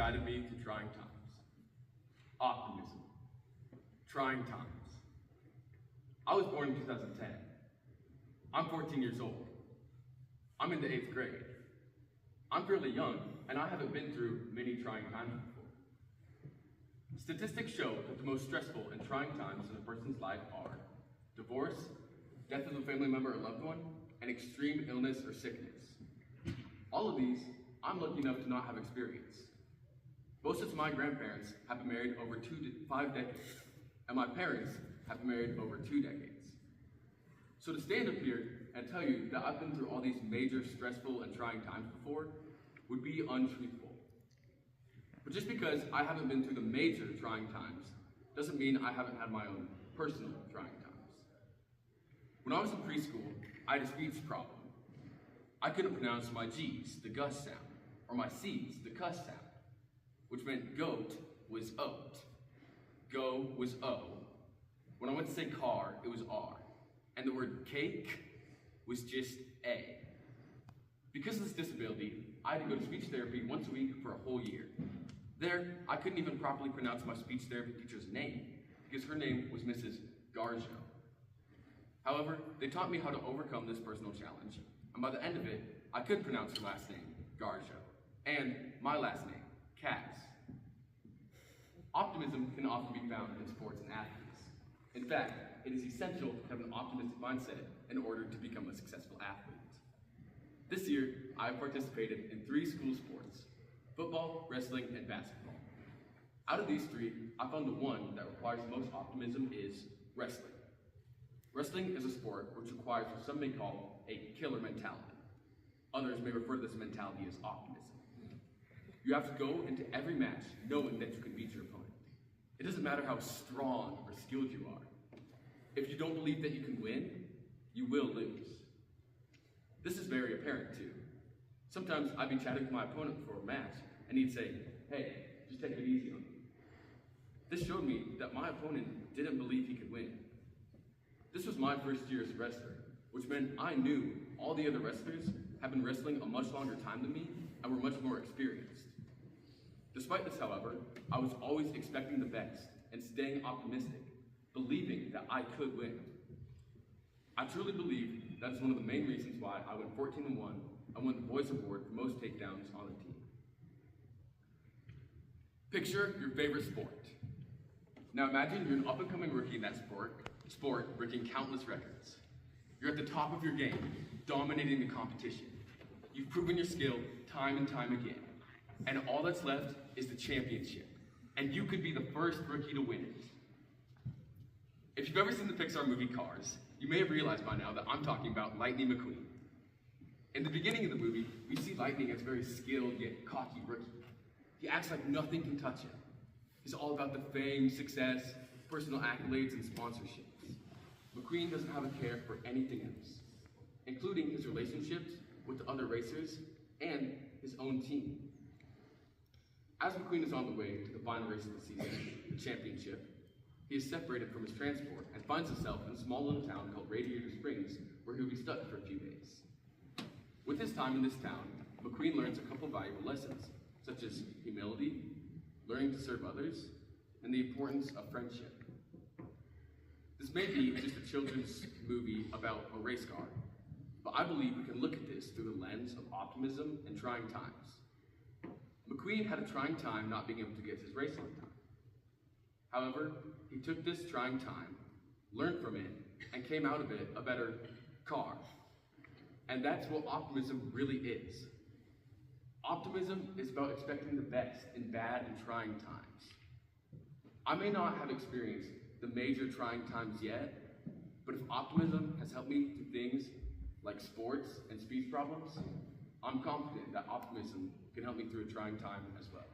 guided me through trying times. Optimism. Trying times. I was born in 2010. I'm 14 years old. I'm in the 8th grade. I'm fairly young, and I haven't been through many trying times before. Statistics show that the most stressful and trying times in a person's life are divorce, death of a family member or loved one, and extreme illness or sickness. All of these, I'm lucky enough to not have experienced. Both of my grandparents have been married over 5 decades, and my parents have been married over 2 decades. So to stand up here and tell you that I've been through all these major stressful and trying times before would be untruthful. But just because I haven't been through the major trying times doesn't mean I haven't had my own personal trying times. When I was in preschool, I had a speech problem. I couldn't pronounce my G's, the gus sound, or my C's, the cuss sound, which meant goat was oat, go was O. When I went to say car, it was R, and the word cake was just A. Because of this disability, I had to go to speech therapy once a week for a whole year. There, I couldn't even properly pronounce my speech therapy teacher's name, because her name was Mrs. Garjo. However, they taught me how to overcome this personal challenge, and by the end of it, I could pronounce her last name, Garjo, and my last name, Cass. Optimism can often be found in sports and athletes. In fact, it is essential to have an optimistic mindset in order to become a successful athlete. This year, I have participated in 3 school sports: football, wrestling, and basketball. Out of these 3, I found the one that requires the most optimism is wrestling. Wrestling is a sport which requires what some may call a killer mentality. Others may refer to this mentality as optimism. You have to go into every match knowing that you can beat your opponent. It doesn't matter how strong or skilled you are. If you don't believe that you can win, you will lose. This is very apparent too. Sometimes I'd be chatting with my opponent before a match, and he'd say, "Hey, just take it easy on me." This showed me that my opponent didn't believe he could win. This was my first year as a wrestler, which meant I knew all the other wrestlers had been wrestling a much longer time than me and were much more experienced. Despite this, however, I was always expecting the best and staying optimistic, believing that I could win. I truly believe that is one of the main reasons why I went 14-1 and won the Boys Award for most takedowns on the team. Picture your favorite sport. Now imagine you're an up-and-coming rookie in that sport breaking countless records. You're at the top of your game, dominating the competition. You've proven your skill time and time again. And all that's left is the championship. And you could be the first rookie to win it. If you've ever seen the Pixar movie Cars, you may have realized by now that I'm talking about Lightning McQueen. In the beginning of the movie, we see Lightning as a very skilled yet cocky rookie. He acts like nothing can touch him. He's all about the fame, success, personal accolades, and sponsorships. McQueen doesn't have a care for anything else, including his relationships with the other racers and his own team. As McQueen is on the way to the final race of the season, the championship, he is separated from his transport and finds himself in a small little town called Radiator Springs, where he'll be stuck for a few days. With his time in this town, McQueen learns a couple valuable lessons, such as humility, learning to serve others, and the importance of friendship. This may be just a children's movie about a race car, but I believe we can look at this through the lens of optimism and trying times. McQueen had a trying time not being able to get his race on time. However, he took this trying time, learned from it, and came out of it a better car. And that's what optimism really is. Optimism is about expecting the best in bad and trying times. I may not have experienced the major trying times yet, but if optimism has helped me through things like sports and speech problems, I'm confident that optimism can help me through a trying time as well.